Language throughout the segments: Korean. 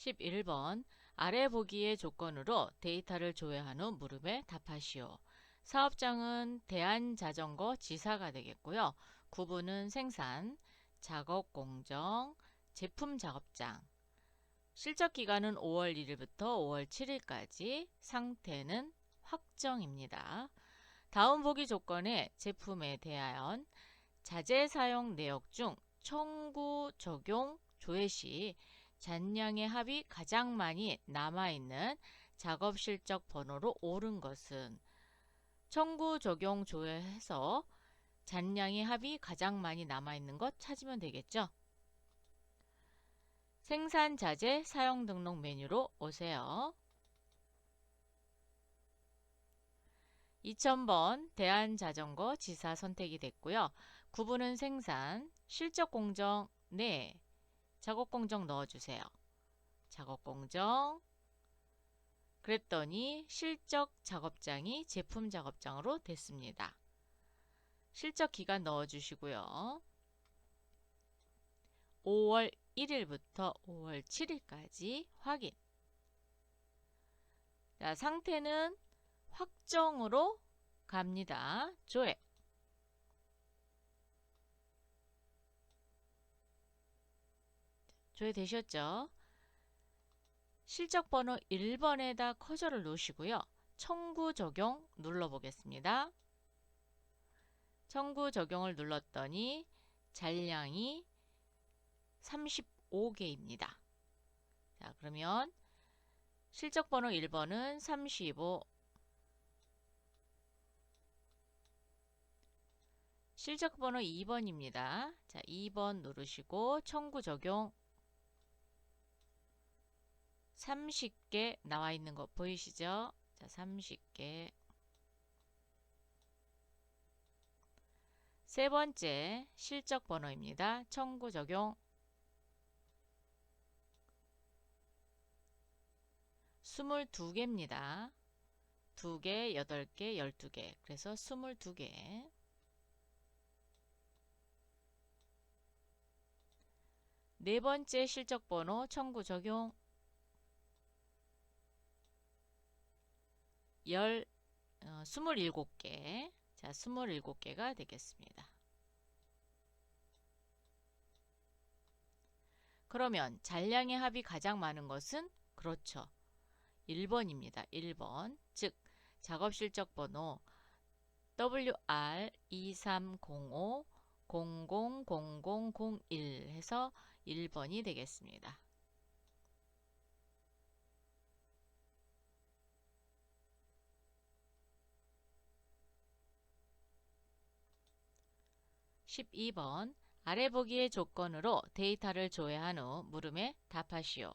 11번 아래 보기의 조건으로 데이터를 조회한 후 물음에 답하시오. 사업장은 대한자전거 지사가 되겠고요. 구분은 생산, 작업 공정, 제품 작업장. 실적 기간은 5월 1일부터 5월 7일까지, 상태는 확정입니다. 다음 보기 조건의 제품에 대하여 자재 사용 내역 중 청구 적용 조회 시 잔량의 합이 가장 많이 남아있는 작업 실적 번호로 옳은 것은, 청구 적용 조회해서 잔량의 합이 가장 많이 남아있는 것 찾으면 되겠죠. 생산 자재 사용 등록 메뉴로 오세요. 2000번 대한자전거 지사 선택이 됐고요. 구분은 생산, 실적 공정 네, 작업 공정 넣어주세요. 작업 공정. 그랬더니 실적 작업장이 제품 작업장으로 됐습니다. 실적 기간 넣어주시고요. 5월 1일부터 5월 7일까지 확인. 자, 상태는 확정으로 갑니다. 조회. 조회 되셨죠? 실적 번호 1번에다 커서를 놓으시고요. 청구 적용 눌러보겠습니다. 청구 적용을 눌렀더니 잔량이 35개입니다. 자, 그러면 실적 번호 1번은 35, 실적 번호 2번입니다. 자, 2번 누르시고 청구 적용 30개 나와 있는 거 보이시죠? 자, 30개. 세 번째 실적 번호입니다. 청구 적용 22개입니다. 2개, 8개, 12개. 그래서 22개. 네 번째 실적 번호 청구 적용 27개. 자, 27개가 되겠습니다. 그러면 잔량의 합이 가장 많은 것은 그렇죠. 1번입니다. 1번. 즉 작업 실적 번호 WR2305 000001 해서 1번이 되겠습니다. (12번) 아래 보기의 조건으로 데이터를 조회한 후 물음에 답하시오.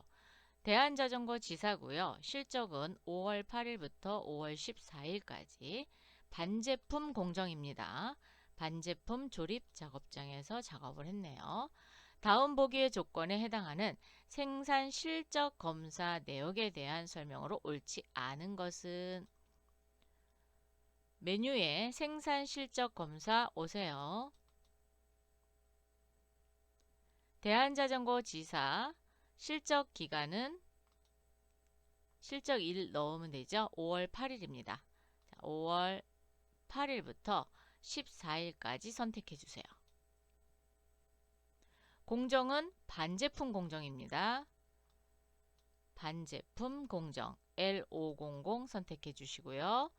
대한자전거 지사고요. 실적은 5월 8일부터 5월 14일까지 반제품 공정입니다. 반제품 조립 작업장에서 작업을 했네요. 다음 보기의 조건에 해당하는 생산 실적 검사 내역에 대한 설명으로 옳지 않은 것은, 메뉴에 생산 실적 검사 오세요. 대한자전거 지사 실적 기간은 실적 일 넣으면 되죠. 5월 8일입니다. 5월 8일부터 14일까지 선택해 주세요. 공정은 반제품 공정입니다. 반제품 공정 L500 선택해 주시고요.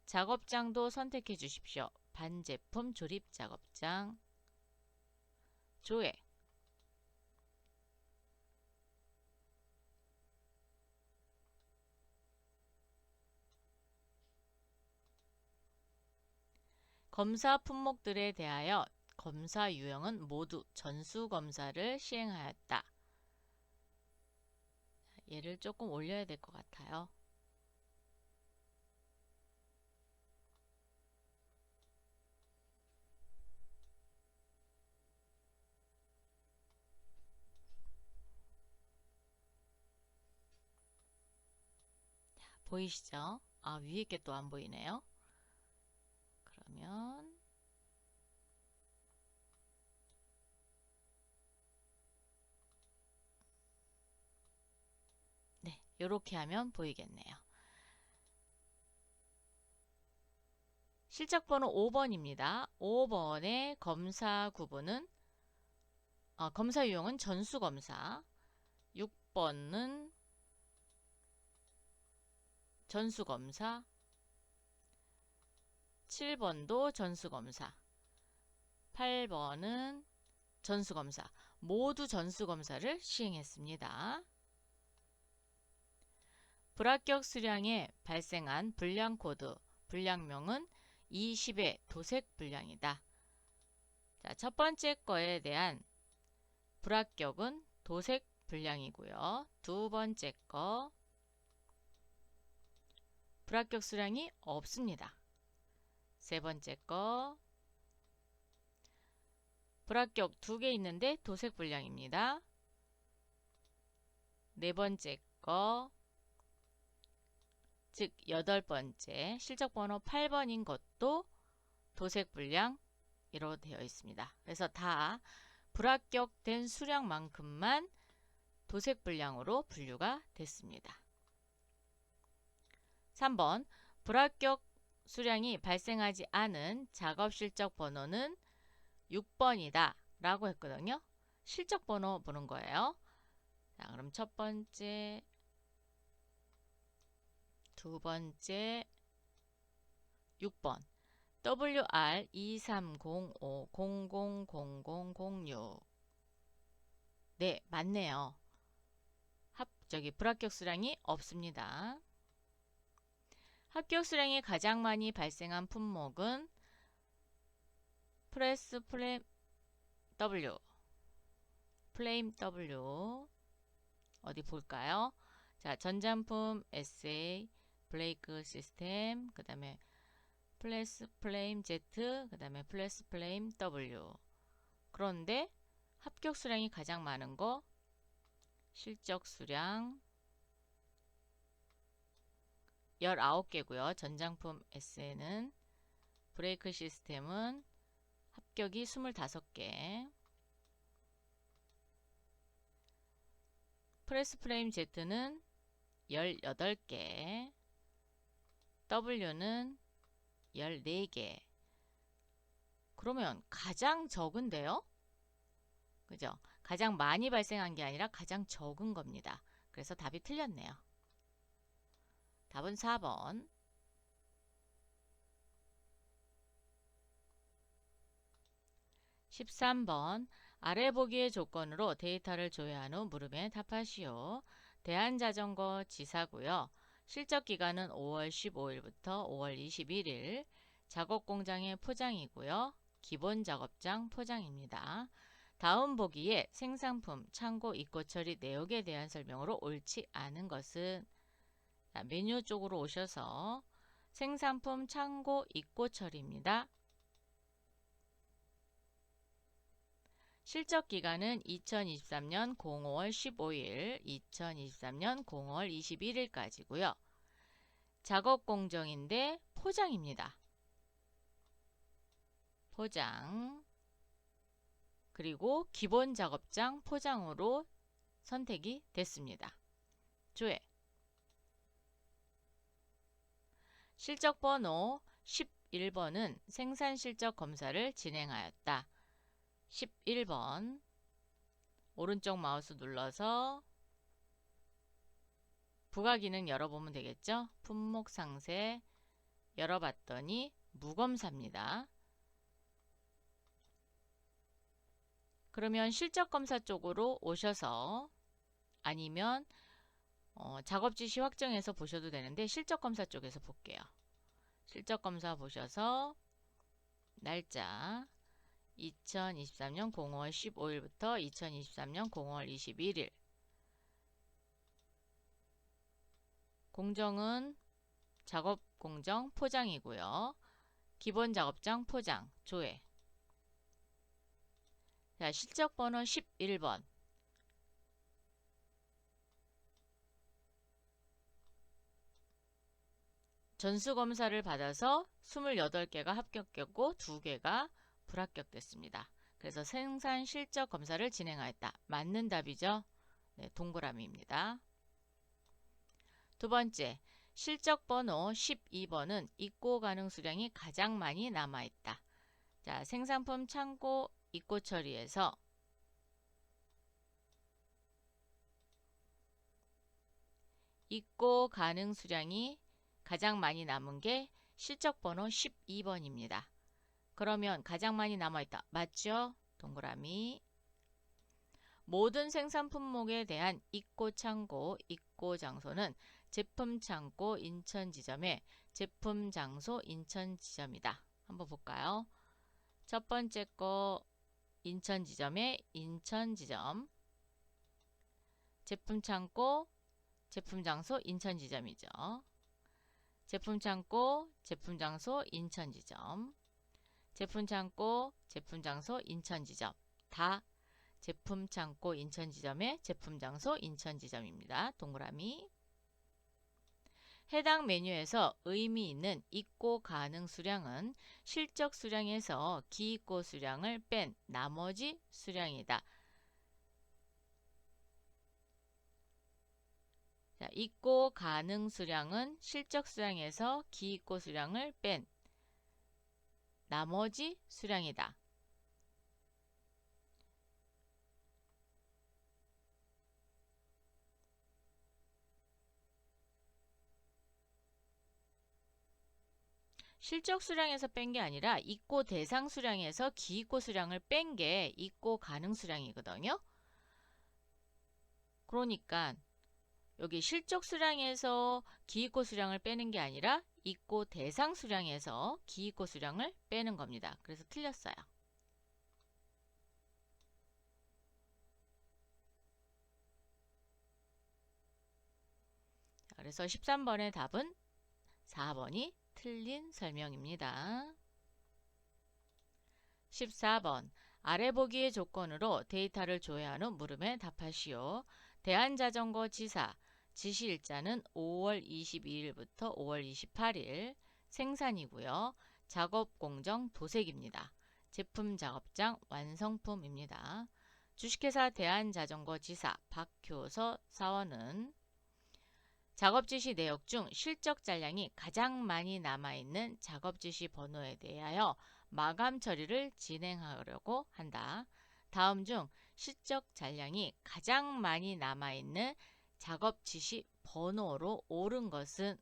작업장도 선택해 주십시오. 반제품 조립 작업장. 조회. 검사 품목들에 대하여 검사 유형은 모두 전수검사를 시행하였다. 얘를 조금 올려야 될 것 같아요. 보이시죠? 아, 위에 게 또 안 보이네요. 그러면 이렇게 하면 보이겠네요. 실적번호 5번입니다. 5번의 검사 구분은 검사 유형은 전수검사, 6번은 전수검사, 7번도 전수검사, 8번은 전수검사, 모두 전수검사를 시행했습니다. 불합격 수량에 발생한 불량코드, 불량명은 20의 도색 불량이다. 자, 첫 번째 거에 대한 불합격은 도색 불량이고요. 두 번째 거 불합격 수량이 없습니다. 세 번째 거 불합격 2개 있는데 도색 불량입니다. 네 번째 거, 즉 8번째 실적번호 8번인 것도 도색 불량으로 되어 있습니다. 그래서 다 불합격된 수량만큼만 도색 불량으로 분류가 됐습니다. 3번 불합격 수량이 발생하지 않은 작업 실적 번호는 6번이다 라고 했거든요. 실적 번호 보는 거예요. 자, 그럼 첫 번째, 두 번째 6번 WR2305000006. 네, 맞네요. 불합격 수량이 없습니다. 합격 수량이 가장 많이 발생한 품목은 프레스 플레임 W, 플레임 W. 어디 볼까요? 자, 전장품 SA, 브레이크 시스템, 그 다음에 플레스 플레임 Z, 그 다음에 플레스 플레임 W. 그런데 합격 수량이 가장 많은 거 실적 수량 19개고요. 전장품 SN은 브레이크 시스템은 합격이 25개, 프레스 프레임 Z는 18개, W는 14개. 그러면 가장 적은데요? 그죠? 가장 많이 발생한 게 아니라 가장 적은 겁니다. 그래서 답이 틀렸네요. 답은 4번. 13번 아래 보기의 조건으로 데이터를 조회한 후 물음에 답하시오. 대한자전거 지사고요. 실적 기간은 5월 15일부터 5월 21일. 작업 공장의 포장이고요. 기본 작업장 포장입니다. 다음 보기에 생산품, 창고, 입고 처리 내역에 대한 설명으로 옳지 않은 것은 메뉴 쪽으로 오셔서 생산품, 창고, 입고 처리입니다. 실적 기간은 2023년 05월 15일, 2023년 05월 21일까지고요. 작업 공정인데 포장입니다. 포장. 그리고 기본 작업장 포장으로 선택이 됐습니다. 조회. 실적 번호 11번은 생산 실적 검사를 진행하였다. 11번 오른쪽 마우스 눌러서 부가 기능 열어보면 되겠죠? 품목 상세 열어봤더니 무검사입니다. 그러면 실적검사 쪽으로 오셔서 아니면 작업지시 확정해서 보셔도 되는데 실적검사 쪽에서 볼게요. 실적검사 보셔서 날짜 2023년 05월 15일부터 2023년 05월 21일. 공정은 작업 공정 포장이고요. 기본 작업장 포장 조회. 자, 실적 번호 11번. 전수검사를 받아서 28개가 합격했고 2개가 불합격됐습니다. 그래서 생산 실적 검사를 진행하였다. 맞는 답이죠? 네, 동그라미입니다. 두 번째, 실적 번호 12번은 입고 가능 수량이 가장 많이 남아있다. 자, 생산품 창고 입고 처리에서 입고 가능 수량이 가장 많이 남은 게 실적 번호 12번입니다. 그러면 가장 많이 남아있다. 맞죠? 동그라미. 모든 생산 품목에 대한 입고 창고, 입고 장소는 제품 창고 인천 지점의 제품 장소 인천 지점이다. 한번 볼까요? 첫 번째 거 인천 지점의 인천 지점. 제품 창고, 제품 장소 인천 지점이죠. 제품 창고, 제품 장소 인천 지점. 제품 창고, 제품 장소 인천 지점. 다 제품 창고 인천 지점의 제품 장소 인천 지점입니다. 동그라미. 해당 메뉴에서 의미 있는 입고 가능 수량은 실적 수량에서 기입고 수량을 뺀 나머지 수량이다. 자, 입고 가능 수량은 실적 수량에서 기입고 수량을 뺀 나머지 수량이다. 실적 수량에서 뺀 게 아니라 입고 대상 수량에서 기입고 수량을 뺀 게 입고 가능 수량이거든요. 그러니까 여기 실적 수량에서 기입고 수량을 빼는 게 아니라 입고 대상 수량에서 기입고 수량을 빼는 겁니다. 그래서 틀렸어요. 그래서 13번의 답은 4번이 틀린 설명입니다. 14번 아래 보기의 조건으로 데이터를 조회한 후 물음에 답하시오. 대한자전거 지사 지시일자는 5월 22일부터 5월 28일 생산이고요. 작업 공정 도색입니다. 제품 작업장 완성품입니다. 주식회사 대한자전거 지사 박효서 사원은 작업 지시 내역 중 실적 잔량이 가장 많이 남아있는 작업 지시 번호에 대하여 마감 처리를 진행하려고 한다. 다음 중 실적 잔량이 가장 많이 남아있는 작업 지시 번호로 옳은 것은,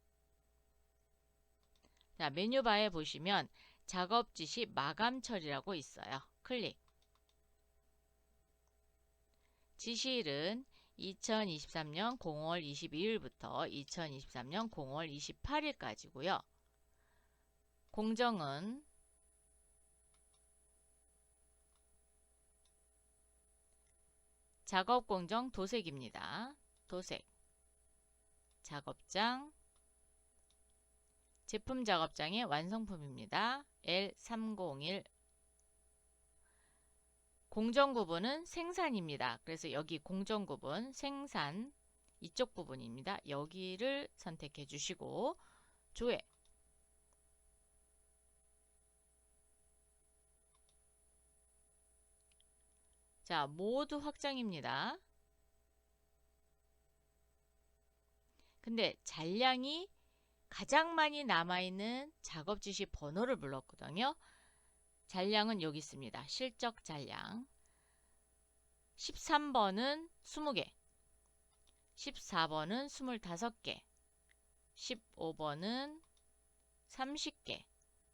자, 메뉴바에 보시면 작업 지시 마감 처리라고 있어요. 클릭. 지시일은 2023년 0월 22일부터 2023년 0월 28일까지고요. 공정은 작업 공정 도색입니다. 도색. 작업장. 제품 작업장의 완성품입니다. L301. 공정 구분은 생산입니다. 그래서 여기 공정 구분 생산 이쪽 부분입니다. 여기를 선택해 주시고 조회. 자, 모두 확장입니다. 근데 잔량이 가장 많이 남아있는 작업 지시 번호를 불렀거든요. 잔량은 여기 있습니다. 실적 잔량. 13번은 20개, 14번은 25개, 15번은 30개,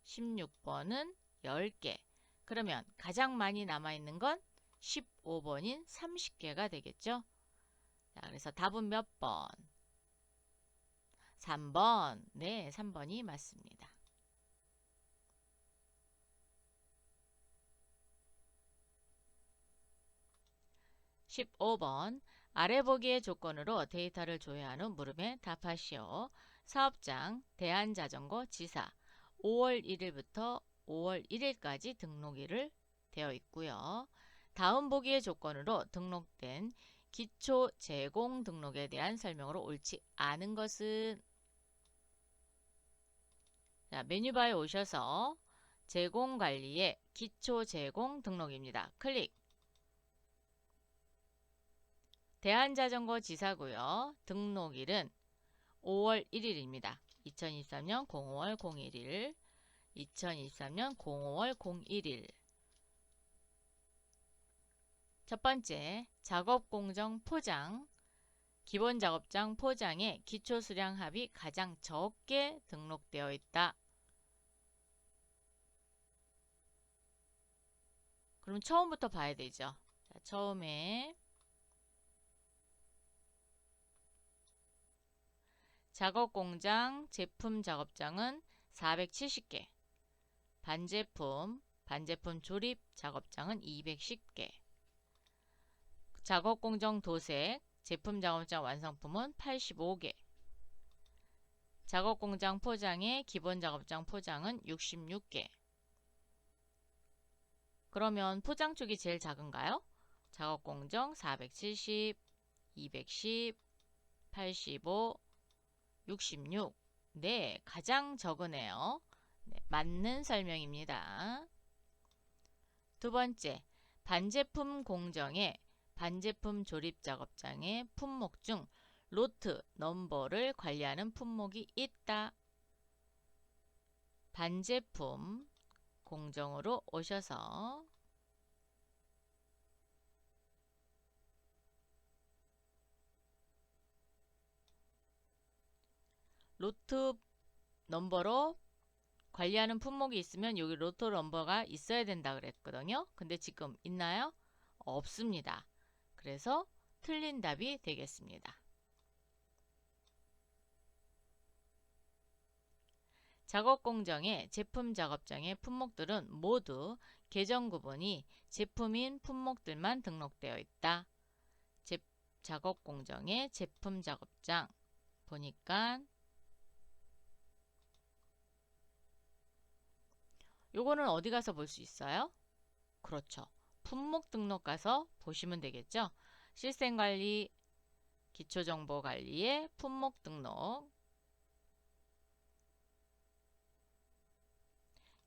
16번은 10개. 그러면 가장 많이 남아있는 건 15번인 30개가 되겠죠. 자, 그래서 답은 몇 번? 3번. 네, 3번이 맞습니다. 15번 아래 보기의 조건으로 데이터를 조회한 후 물음에 답하시오. 사업장 대한자전거 지사 5월 1일부터 5월 1일까지 등록일을 되어 있고요. 다음 보기의 조건으로 등록된 기초 제공 등록에 대한 설명으로 옳지 않은 것은, 자, 메뉴바에 오셔서 제공관리의 기초 제공 등록입니다. 클릭. 대한자전거 지사고요. 등록일은 5월 1일입니다. 2023년 05월 01일 2023년 05월 01일 첫 번째, 작업공정 포장 기본 작업장 포장에 기초 수량 합이 가장 적게 등록되어 있다. 그럼 처음부터 봐야 되죠. 자, 처음에 작업공장 제품 작업장은 470개, 반제품 조립 작업장은 210개, 작업공정 도색 제품 작업장 완성품은 85개, 작업공장 포장의 기본 작업장 포장은 66개. 그러면 포장 쪽이 제일 작은가요? 작업공정 470, 210, 85, 66. 네, 가장 적으네요. 네, 맞는 설명입니다. 두 번째, 반제품 공정의 반제품 조립 작업장의 품목 중 로트 넘버를 관리하는 품목이 있다. 반제품 공정으로 오셔서 로트 넘버로 관리하는 품목이 있으면 여기 로트 넘버가 있어야 된다 그랬거든요. 근데 지금 있나요? 없습니다. 그래서 틀린 답이 되겠습니다. 작업공정의 제품 작업장의 품목들은 모두 계정 구분이 제품인 품목들만 등록되어 있다. 작업공정의 제품 작업장 보니까 요거는 어디 가서 볼 수 있어요? 그렇죠. 품목 등록 가서 보시면 되겠죠. 실생관리, 기초정보관리의 품목 등록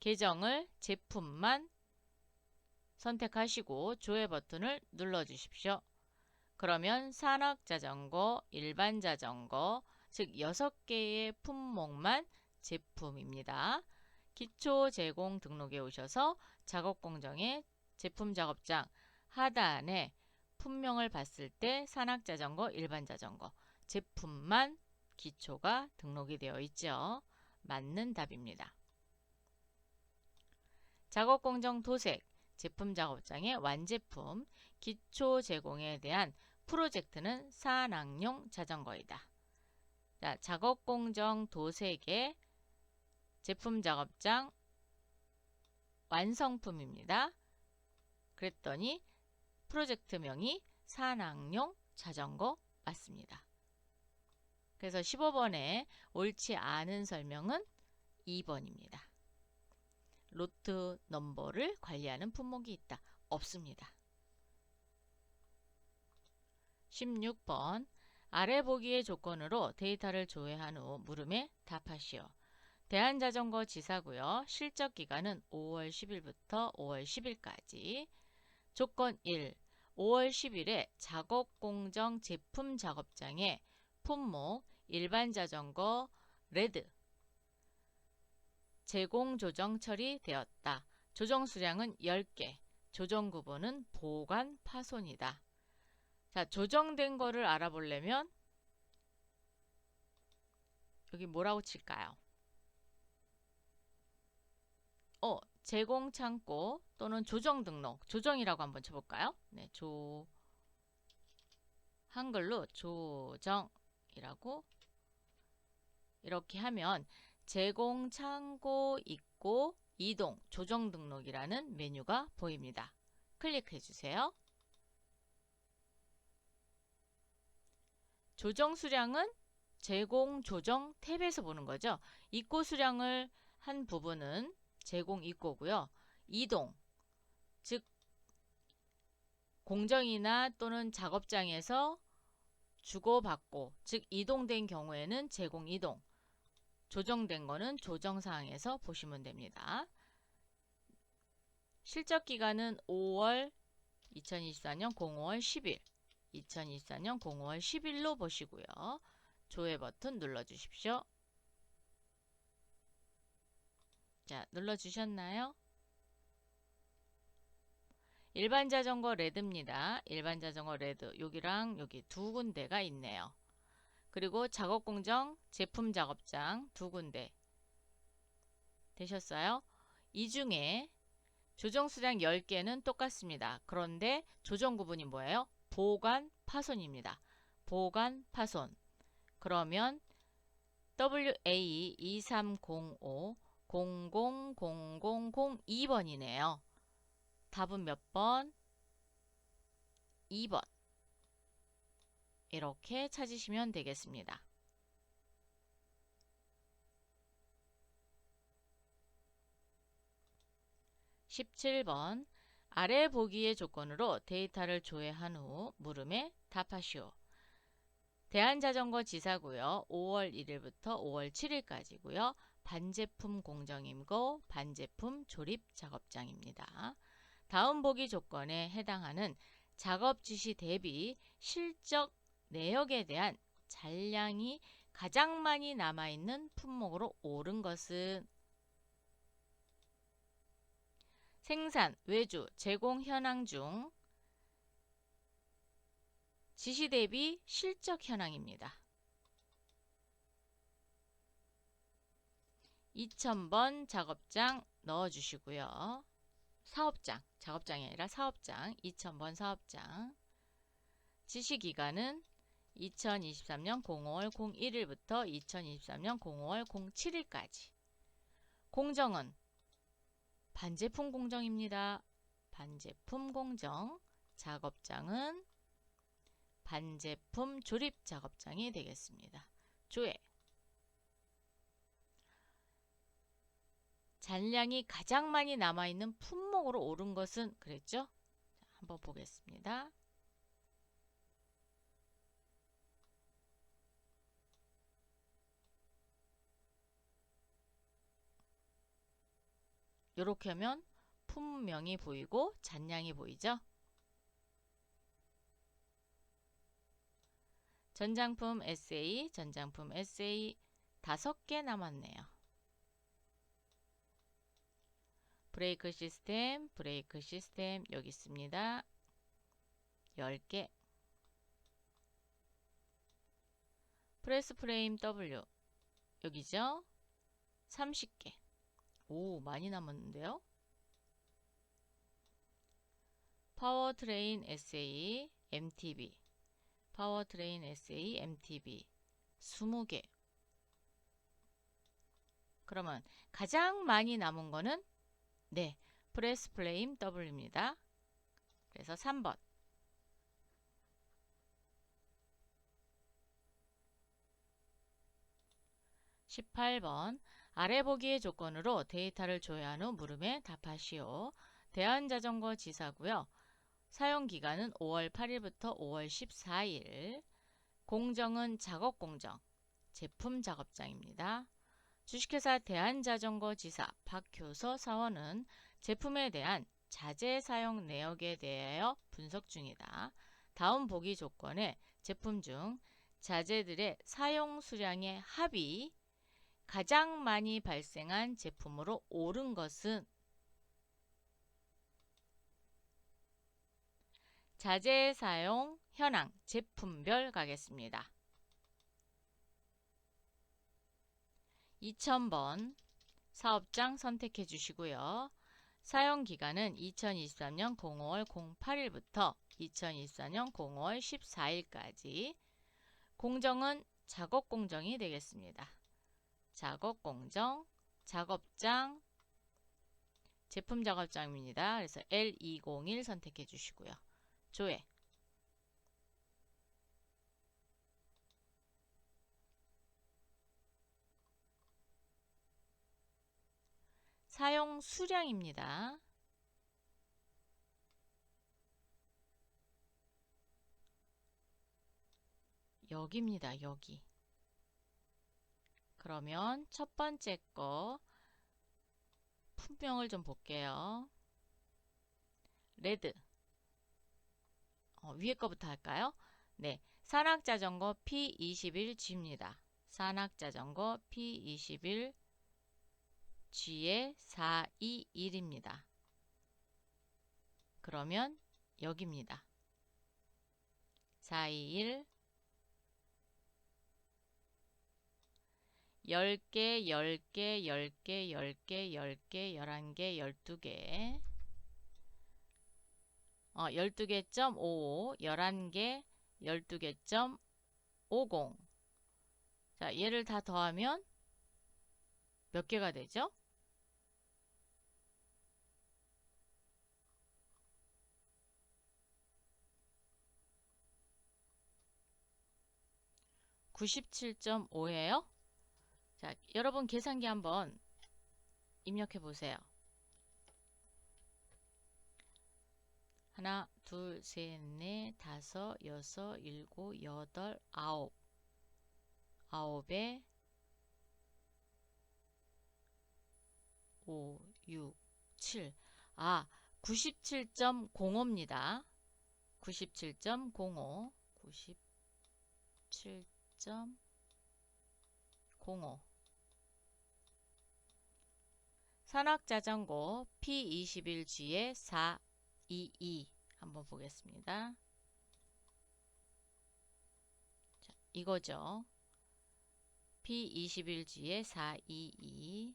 계정을 제품만 선택하시고 조회 버튼을 눌러 주십시오. 그러면 산악자전거, 일반자전거, 즉 6개의 품목만 제품입니다. 기초 제공 등록에 오셔서 작업공정의 제품 작업장 하단에 품명을 봤을 때 산악자전거, 일반자전거 제품만 기초가 등록이 되어 있죠. 맞는 답입니다. 작업공정 도색 제품 작업장의 완제품 기초 제공에 대한 프로젝트는 산악용 자전거이다. 자, 작업공정 도색의 제품 작업장 완성품입니다. 그랬더니 프로젝트명이 산악용 자전거 맞습니다. 그래서 15번에 옳지 않은 설명은 2번입니다. 로트 넘버를 관리하는 품목이 있다. 없습니다. 16번 아래 보기의 조건으로 데이터를 조회한 후 물음에 답하시오. 대한자전거 지사고요. 실적 기간은 5월 10일부터 5월 10일까지. 조건 1. 5월 10일에 작업공정 제품 작업장에 품목 일반자전거 레드 제공 조정 처리되었다. 조정 수량은 10개. 조정 구분은 보관 파손이다. 자, 조정된 거를 알아보려면 여기 뭐라고 칠까요? 제공 창고 또는 조정 등록, 조정이라고 한번 쳐볼까요? 네, 한글로 조정이라고 이렇게 하면 제공 창고 있고 이동, 조정 등록이라는 메뉴가 보입니다. 클릭해 주세요. 조정 수량은 제공, 조정 탭에서 보는 거죠. 입고 수량을 한 부분은 제공 입고고요. 이동, 즉 공정이나 또는 작업장에서 주고받고, 즉 이동된 경우에는 제공 이동, 조정된 거는 조정사항에서 보시면 됩니다. 실적 기간은 2024년 05월 10일, 2024년 05월 10일로 보시고요. 조회 버튼 눌러주십시오. 자, 눌러주셨나요? 일반 자전거 레드입니다. 일반 자전거 레드 여기랑 여기 두 군데가 있네요. 그리고 작업 공정, 제품 작업장 두 군데 되셨어요? 이 중에 조정 수량 10개는 똑같습니다. 그런데 조정 구분이 뭐예요? 보관 파손입니다. 보관 파손. 그러면 WA230500002번이네요. 답은 몇 번? 2번. 이렇게 찾으시면 되겠습니다. 17번. 아래 보기의 조건으로 데이터를 조회한 후 물음에 답하시오. 대한자전거 지사고요. 5월 1일부터 5월 7일까지고요. 반제품 공정이고 반제품 조립 작업장입니다. 다음 보기 조건에 해당하는 작업 지시 대비 실적 내역에 대한 잔량이 가장 많이 남아있는 품목으로 오른 것은 생산, 외주, 제공 현황 중 지시 대비 실적 현황입니다. 2000번 작업장 넣어주시고요. 사업장, 작업장이 아니라 사업장, 2000번 사업장. 지시기간은 2023년 05월 01일부터 2023년 05월 07일까지. 공정은 반제품 공정입니다. 반제품 공정. 작업장은 반제품 조립 작업장이 되겠습니다. 조회. 잔량이 가장 많이 남아있는 품목으로 오른 것은 그랬죠? 자, 한번 보겠습니다. 이렇게 하면 품명이 보이고 잔량이 보이죠? 전장품 SA, 전장품 SA 5개 남았네요. 브레이크 시스템 여기 있습니다. 10개. 프레스 프레임 W 여기죠? 30개. 오, 많이 남았는데요? 파워트레인 SA, MTB 파워트레인 SA, MTB 20개. 그러면 가장 많이 남은 거는 네, 프레스 플레임 W입니다. 그래서 3번. 18번. 아래 보기의 조건으로 데이터를 조회한 후 물음에 답하시오. 대한자전거 지사고요. 사용기간은 5월 8일부터 5월 14일. 공정은 작업공정, 제품 작업장입니다. 주식회사 대한자전거 지사 박효서 사원은 제품에 대한 자재 사용 내역에 대하여 분석 중이다. 다음 보기 조건에 제품 중 자재들의 사용 수량의 합이 가장 많이 발생한 제품으로 오른 것은 자재 사용 현황 제품별 가겠습니다. 2000번 사업장 선택해 주시고요. 사용기간은 2023년 05월 08일부터 2024년 05월 14일까지. 공정은 작업공정이 되겠습니다. 작업공정, 작업장, 제품 작업장입니다. 그래서 L201 선택해 주시고요. 조회. 사용 수량입니다. 여기입니다. 여기. 그러면 첫 번째 거 품명을 좀 볼게요. 레드. 위에 거부터 할까요? 네. 산악자전거 P21G입니다. 산악자전거 P21G의 421입니다. 그러면 여기입니다. 421 10개, 10개, 10개, 10개, 10개, 11개, 12개 12개.55 11개, 12개.50 자, 얘를 다 더하면 몇 개가 되죠? (97.5) 예요. 자, 여러분 계산기 한번 입력해 보세요. 하나, 둘, 셋, 넷, 다섯, 여섯, 일곱, 여덟, 아홉. 아홉에 5, 6, 7. 97.05입니다. 97.05. 97.05. 산악자전거 P21G의 422 한번 보겠습니다. 자, 이거죠. P21G의 422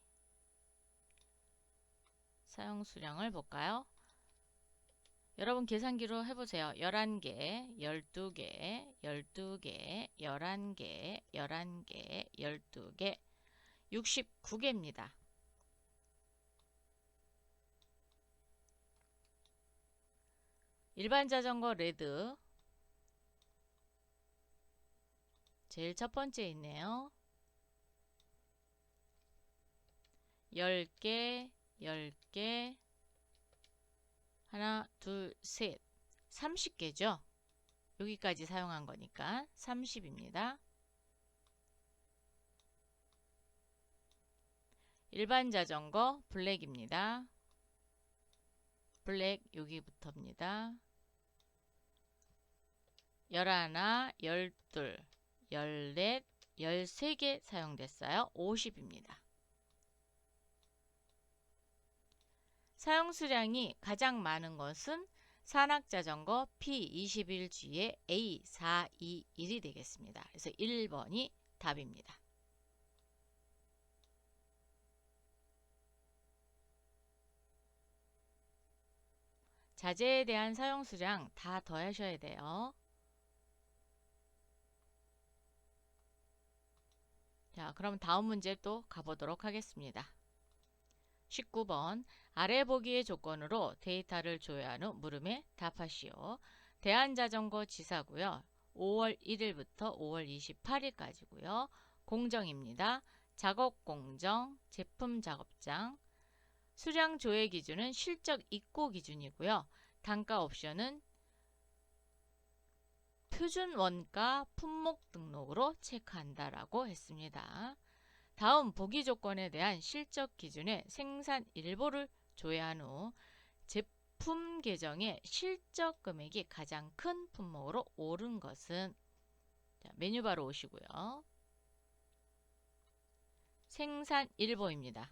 사용 수량을 볼까요? 여러분 계산기로 해보세요. 11개, 12개, 12개, 11개, 11개, 12개, 69개입니다. 일반 자전거 레드 제일 첫 번째 있네요. 10개, 10개, 하나, 둘, 셋, 30개죠. 여기까지 사용한 거니까 30입니다. 일반 자전거 블랙입니다. 블랙 여기부터입니다. 11, 12, 14, 13개 사용됐어요. 50입니다. 사용 수량이 가장 많은 것은 산악자전거 P21G의 A421이 되겠습니다. 그래서 1번이 답입니다. 자재에 대한 사용 수량 다 더하셔야 돼요. 자, 그럼 다음 문제 또 가보도록 하겠습니다. 19번 아래 보기의 조건으로 데이터를 조회한 후 물음에 답하시오. 대한자전거 지사고요. 5월 1일부터 5월 28일까지고요. 공정입니다. 작업 공정, 제품 작업장, 수량 조회 기준은 실적 입고 기준이고요. 단가 옵션은 표준 원가 품목 등록으로 체크한다라고 했습니다. 다음 보기 조건에 대한 실적 기준의 생산 일보를 조회한 후 제품 계정의 실적 금액이 가장 큰 품목으로 오른 것은 자, 메뉴바로 오시고요. 생산 일보입니다.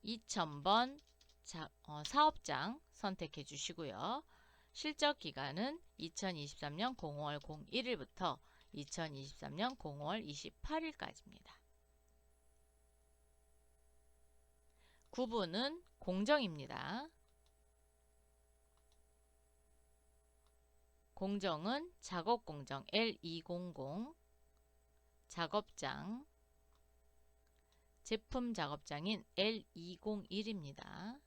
2000번 사업장 선택해 주시고요. 실적 기간은 2023년 05월 01일부터 2023년 05월 28일까지입니다. 9번은 공정입니다. 공정은 작업공정 L200, 작업장, 제품 작업장인 L201입니다.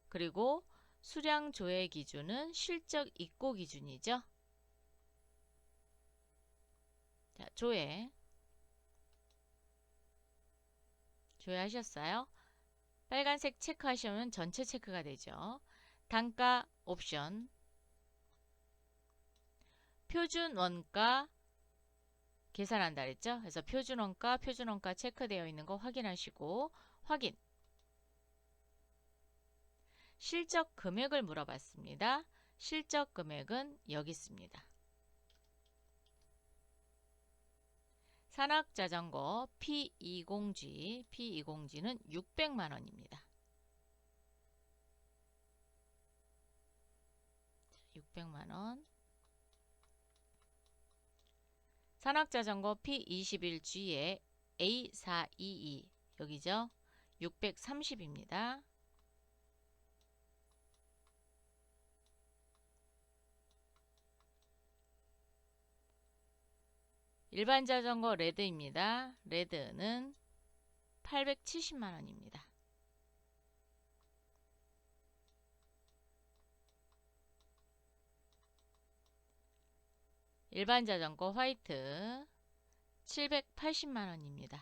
그리고 수량 조회 기준은 실적 입고 기준이죠. 자, 조회하셨어요? 빨간색 체크하시면 전체 체크가 되죠. 단가 옵션, 표준 원가 계산한다 그랬죠? 그래서 표준 원가 체크되어 있는 거 확인하시고 확인. 실적 금액을 물어봤습니다. 실적 금액은 여기 있습니다. 산악자전거 P20G는 600만원입니다. 600만원. 산악자전거 P21G의 A422 여기죠. 630입니다. 일반 자전거 레드입니다. 레드는 870만원입니다. 일반 자전거 화이트 780만원입니다.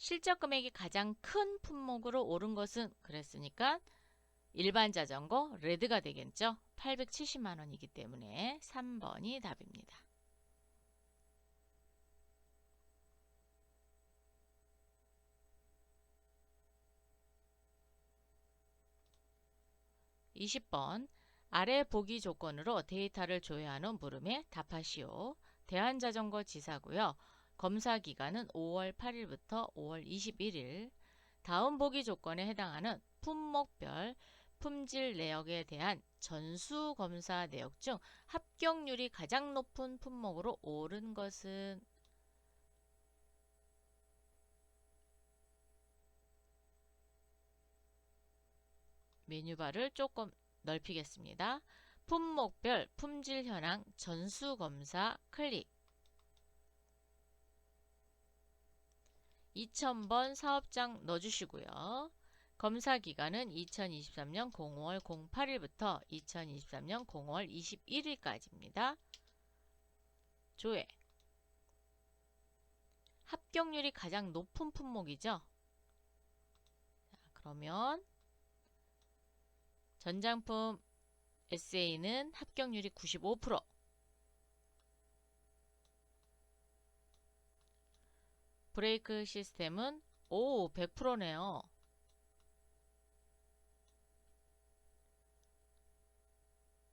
실적 금액이 가장 큰 품목으로 오른 것은 그랬으니까 일반 자전거 레드가 되겠죠. 870만원이기 때문에 3번이 답입니다. 20번 아래 보기 조건으로 데이터를 조회하는 물음에 답하시오. 대한자전거 지사고요. 검사 기간은 5월 8일부터 5월 21일. 다음 보기 조건에 해당하는 품목별 품질 내역에 대한 전수 검사 내역 중 합격률이 가장 높은 품목으로 오른 것은 메뉴바를 조금 넓히겠습니다. 품목별 품질 현황 전수 검사 클릭. 2000번 사업장 넣어주시고요. 검사 기간은 2023년 05월 08일부터 2023년 05월 21일까지입니다. 조회. 합격률이 가장 높은 품목이죠. 자, 그러면 전장품 SA는 합격률이 95%. 브레이크 시스템은 100%네요.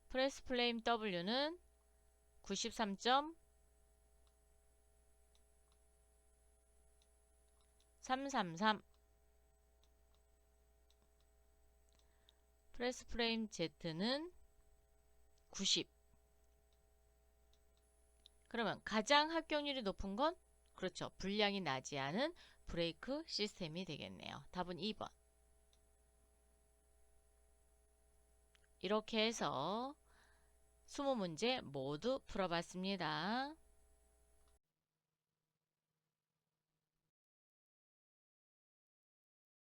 프레스 플레임 W는 93.333. 프레스 플레임 Z는 90. 그러면 가장 합격률이 높은 건 그렇죠. 불량이 나지 않은 브레이크 시스템이 되겠네요. 답은 2번. 이렇게 해서 20문제 모두 풀어봤습니다.